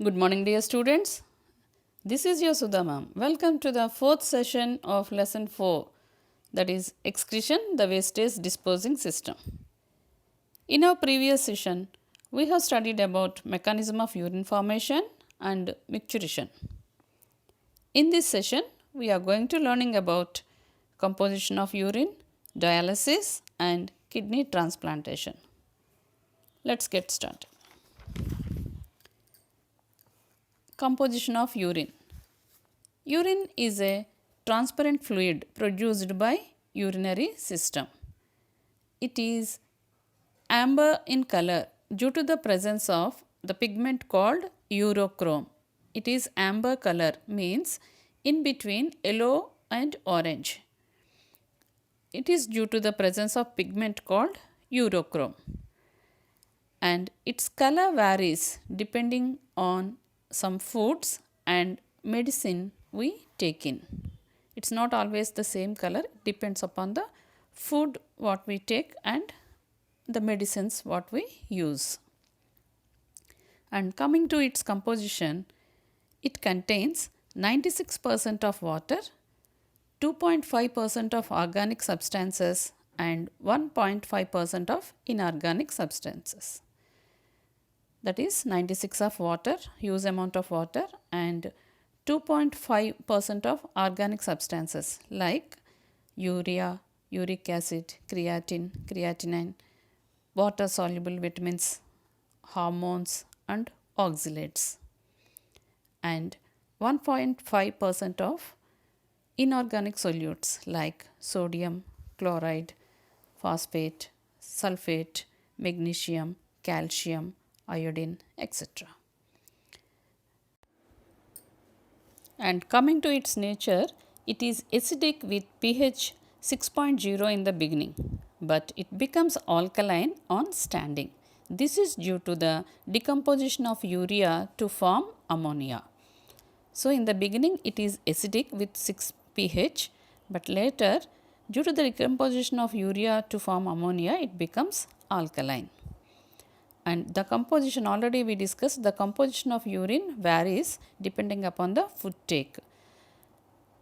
Good morning, dear students. This is your Sudha ma'am. Welcome to the fourth session of lesson 4, that is excretion, the wastage disposing system. In our previous session, we have studied about mechanism of urine formation and micturition. In this session, we are going to learning about composition of urine, dialysis and kidney transplantation. Let's get started. Composition of urine. Urine is a transparent fluid produced by urinary system. It is amber in color due to the presence of the pigment called urochrome. It is amber color, means in between yellow and orange. It is due to the presence of pigment called urochrome. And its color varies depending on some foods and medicine we take in. It's not always the same color, it depends upon the food what we take and the medicines what we use. And coming to its composition, it contains 96% of water, 2.5% of organic substances and 1.5% of inorganic substances. That is 96 of water, huge amount of water, and 2.5% of organic substances like urea, uric acid, creatine, creatinine, water soluble vitamins, hormones and oxalates, and 1.5% of inorganic solutes like sodium, chloride, phosphate, sulfate, magnesium, calcium, iodine, etc. And coming to its nature, it is acidic with pH 6.0 in the beginning, but it becomes alkaline on standing. This is due to the decomposition of urea to form ammonia. So, in the beginning it is acidic with 6 pH, but later due to the decomposition of urea to form ammonia, it becomes alkaline. And the composition, already we discussed, the composition of urine varies depending upon the food take.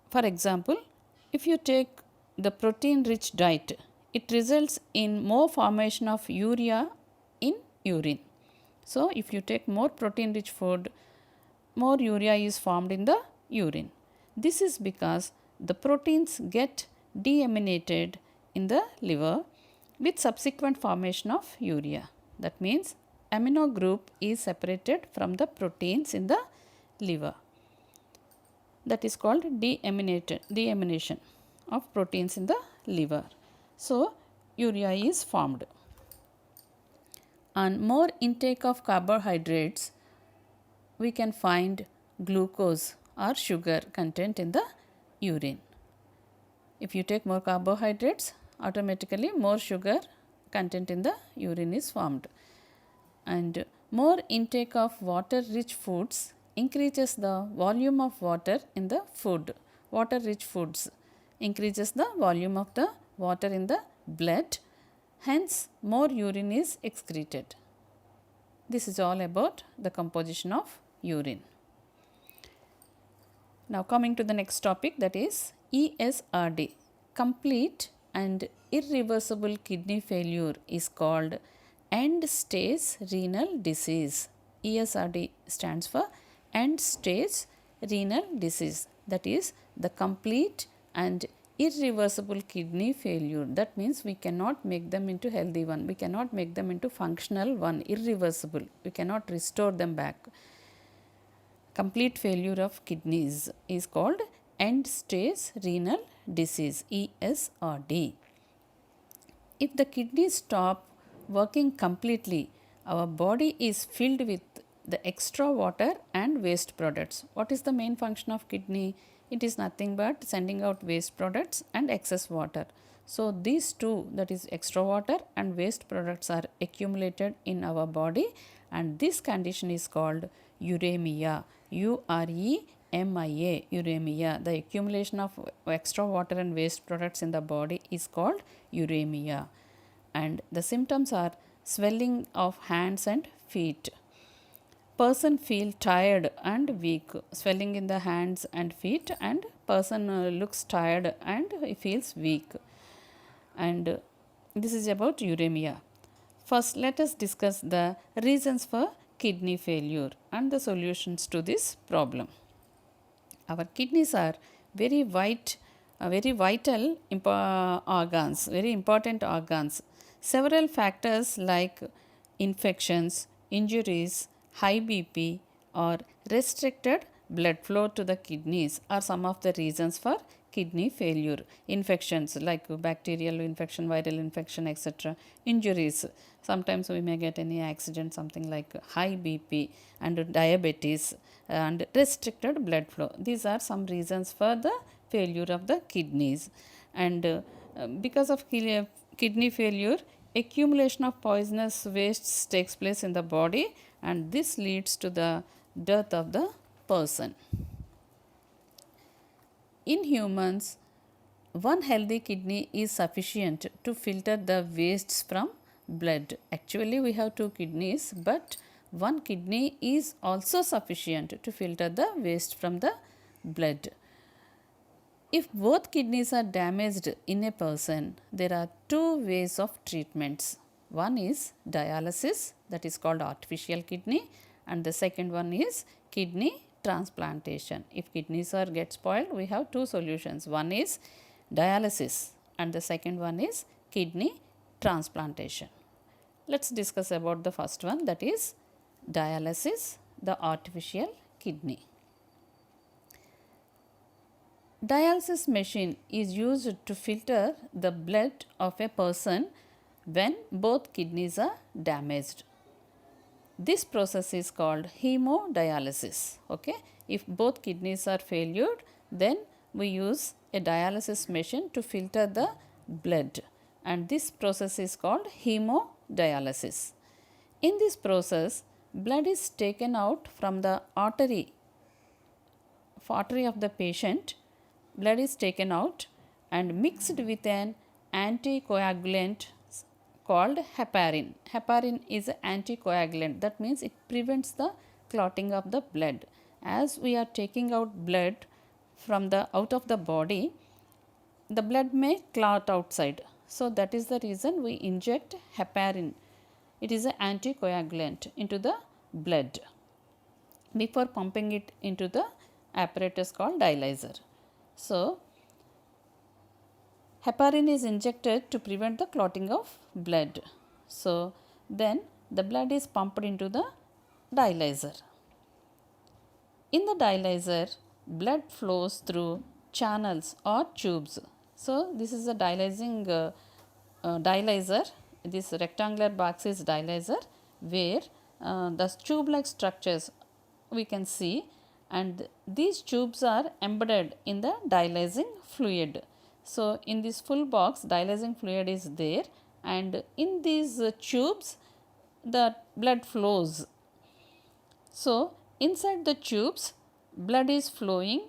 For example, if you take the protein rich diet, it results in more formation of urea in urine. So, if you take more protein rich food, more urea is formed in the urine. This is because the proteins get deaminated in the liver with subsequent formation of urea. That means amino group is separated from the proteins in the liver. That is called deamination of proteins in the liver. So, urea is formed. On more intake of carbohydrates, we can find glucose or sugar content in the urine. If you take more carbohydrates, automatically more sugar content in the urine is formed. And more intake of water rich foods increases the volume of water in the food. Water rich foods increases the volume of the water in the blood, hence more urine is excreted. This is all about the composition of urine. Now coming to the next topic, that is ESRD. Complete and irreversible kidney failure is called end stage renal disease. ESRD stands for end stage renal disease, that is the complete and irreversible kidney failure. That means we cannot make them into healthy one, we cannot make them into functional one, irreversible, we cannot restore them back. Complete failure of kidneys is called end stage renal disease, ESRD. If the kidneys stop working completely, our body is filled with the extra water and waste products. What is the main function of kidney? It is nothing but sending out waste products and excess water. So, these two, that is extra water and waste products, are accumulated in our body, and this condition is called uremia. UREMIA, uremia. The accumulation of extra water and waste products in the body is called uremia. And the symptoms are swelling of hands and feet, person feel tired and weak, swelling in the hands and feet, and person looks tired and he feels weak. And this is about uremia. First, let us discuss the reasons for kidney failure and the solutions to this problem. Our kidneys are very very vital organs, very important organs. Several factors like infections, injuries, high BP, or restricted blood flow to the kidneys are some of the reasons for kidney failure. Infections like bacterial infection, viral infection, etc. Injuries, sometimes we may get any accident, something like high BP and diabetes and restricted blood flow. These are some reasons for the failure of the kidneys. And because of kidney failure, accumulation of poisonous wastes takes place in the body, and this leads to the death of the person. In humans, one healthy kidney is sufficient to filter the wastes from blood. Actually, we have two kidneys, but one kidney is also sufficient to filter the waste from the blood. If both kidneys are damaged in a person, there are two ways of treatments. One is dialysis, that is called artificial kidney, and the second one is kidney transplantation. If kidneys are get spoiled, we have two solutions. One is dialysis and the second one is kidney transplantation. Let's discuss about the first one, that is dialysis, the artificial kidney. Dialysis machine is used to filter the blood of a person when both kidneys are damaged. This process is called hemodialysis. Okay? If both kidneys are failed, then we use a dialysis machine to filter the blood, and this process is called hemodialysis. In this process, blood is taken out from the artery of the patient. Blood is taken out and mixed with an anticoagulant called heparin. Heparin is an anticoagulant, that means it prevents the clotting of the blood. As we are taking out blood from the out of the body, the blood may clot outside. So that is the reason we inject heparin. It is an anticoagulant into the blood before pumping it into the apparatus called dialyzer. So heparin is injected to prevent the clotting of blood. So then the blood is pumped into the dialyzer. In the dialyzer, blood flows through channels or tubes. So this is a dialyzer. This rectangular box is dialyzer, where the tube-like structures we can see, and these tubes are embedded in the dialyzing fluid. So in this full box, dialyzing fluid is there, and in these tubes the blood flows. So inside the tubes blood is flowing,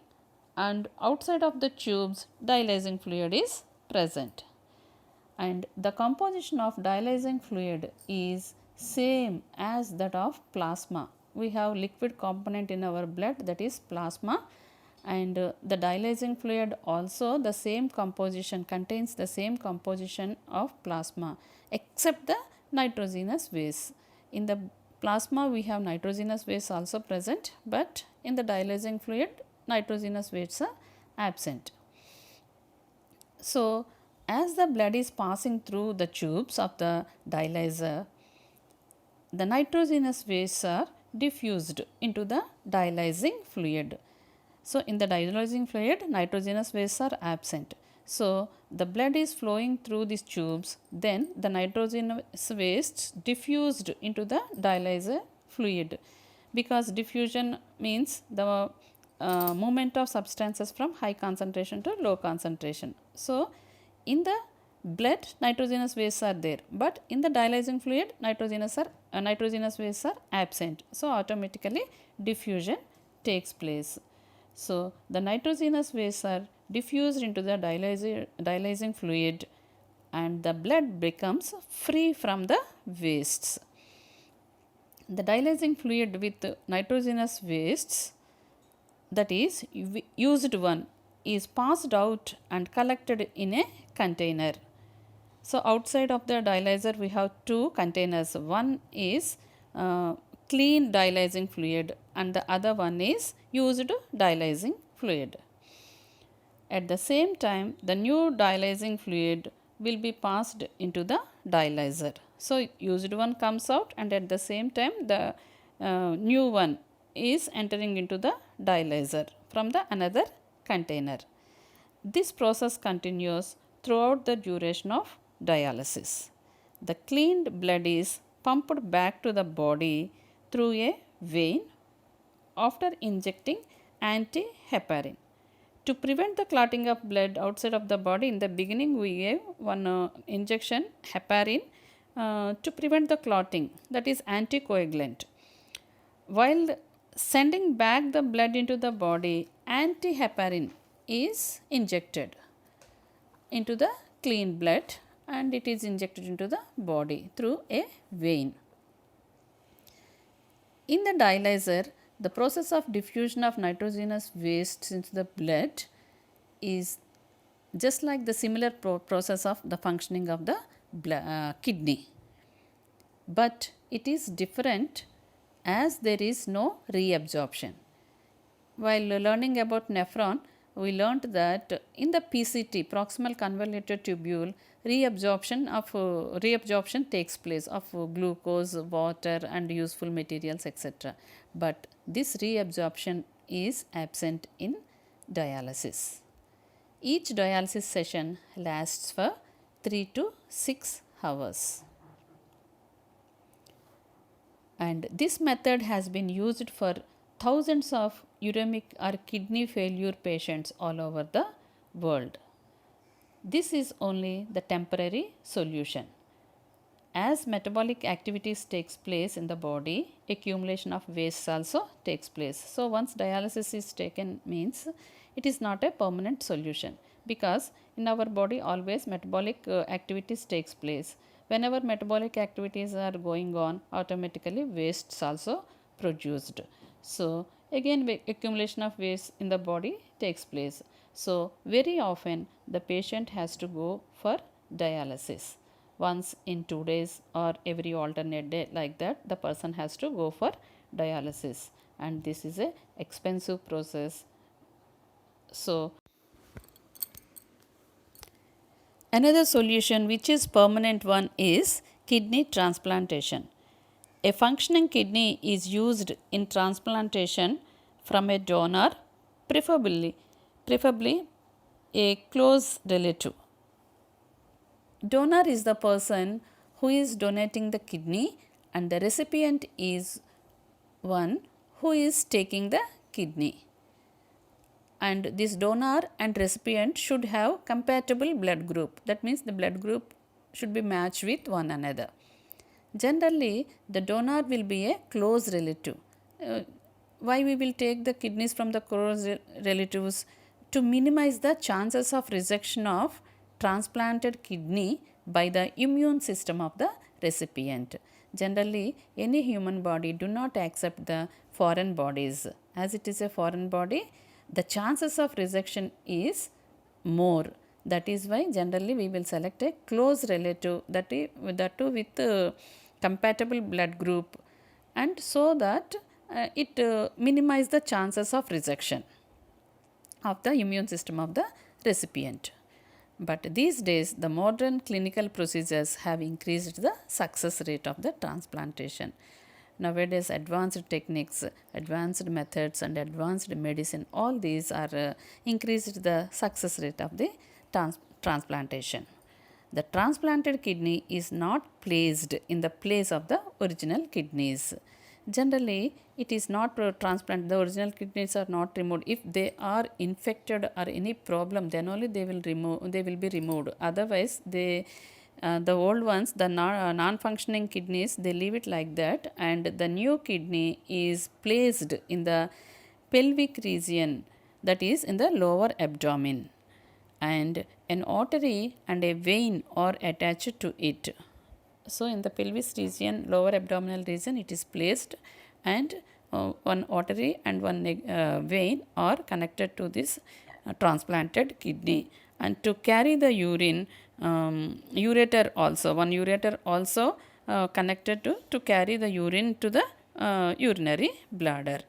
and outside of the tubes dialyzing fluid is present. And the composition of dialyzing fluid is same as that of plasma. We have liquid component in our blood, that is plasma, and the dialyzing fluid also the same composition, contains the same composition of plasma except the nitrogenous base. In the plasma we have nitrogenous base also present, but in the dialyzing fluid nitrogenous bases are absent. So as the blood is passing through the tubes of the dialyzer, the nitrogenous bases are diffused into the dialyzing fluid. So in the dialyzing fluid nitrogenous bases are absent. So the blood is flowing through these tubes, then the nitrogenous waste diffused into the dialyzer fluid, because diffusion means the movement of substances from high concentration to low concentration. So in the blood nitrogenous bases are there, but in the dialyzing fluid nitrogenous bases are absent. So automatically diffusion takes place. So the nitrogenous bases are diffused into the dialyzing fluid, and the blood becomes free from the wastes. The dialyzing fluid with nitrogenous wastes, that is used one, is passed out and collected in a container. So, outside of the dialyzer we have two containers. One is clean dialyzing fluid and the other one is used dialyzing fluid. At the same time, the new dialyzing fluid will be passed into the dialyzer. So, used one comes out and at the same time the new one is entering into the dialyzer from the another container. This process continues throughout the duration of dialysis. The cleaned blood is pumped back to the body through a vein after injecting anti-heparin. To prevent the clotting of blood outside of the body, in the beginning we gave one injection heparin to prevent the clotting, that is anticoagulant. While sending back the blood into the body, anti-heparin is injected into the clean blood and it is injected into the body through a vein. In the dialyzer, the process of diffusion of nitrogenous wastes into the blood is just like the similar process of the functioning of the kidney, but it is different as there is no reabsorption. While learning about nephron, we learnt that in the PCT, proximal convoluted tubule, reabsorption takes place of glucose, water and useful materials, etc. But this reabsorption is absent in dialysis. Each dialysis session lasts for 3 to 6 hours. And this method has been used for thousands of uremic or kidney failure patients all over the world. This is only the temporary solution. As metabolic activities takes place in the body, accumulation of waste also takes place. So, once dialysis is taken means it is not a permanent solution, because in our body always metabolic activities takes place. Whenever metabolic activities are going on, automatically wastes also produced. So, again accumulation of waste in the body takes place. So, very often the patient has to go for dialysis. Once in 2 days or every alternate day, like that the person has to go for dialysis, and this is a expensive process. So, another solution which is permanent one is kidney transplantation. A functioning kidney is used in transplantation from a donor, preferably a close relative. Donor is the person who is donating the kidney and the recipient is one who is taking the kidney. And this donor and recipient should have compatible blood group. That means the blood group should be matched with one another. Generally, the donor will be a close relative. Why we will take the kidneys from the close relatives? To minimize the chances of rejection of transplanted kidney by the immune system of the recipient. Generally, any human body do not accept the foreign bodies. As it is a foreign body, the chances of rejection is more. That is why generally we will select a close relative, that too with compatible blood group, and so that it minimize the chances of rejection of the immune system of the recipient. But these days the modern clinical procedures have increased the success rate of the transplantation. Nowadays advanced techniques, advanced methods and advanced medicine, all these are increased the success rate of the transplantation. The transplanted kidney is not placed in the place of the original kidneys. Generally, it is not transplanted. The original kidneys are not removed. If they are infected or any problem, then only they will be removed. Otherwise, the old ones, the non-functioning kidneys, they leave it like that, and the new kidney is placed in the pelvic region, that is in the lower abdomen, and an artery and a vein are attached to it. So in the pelvis region, lower abdominal region, it is placed, and one artery and one vein are connected to this transplanted kidney. And to carry the urine, ureter also, one ureter also connected to carry the urine to the urinary bladder.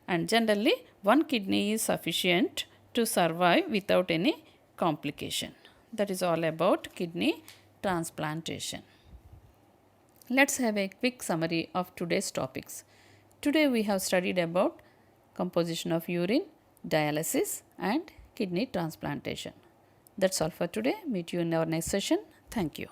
And generally, one kidney is sufficient to survive without any complication. That is all about kidney transplantation. Let's have a quick summary of today's topics. Today we have studied about composition of urine, dialysis and kidney transplantation. That's all for today. Meet you in our next session. Thank you.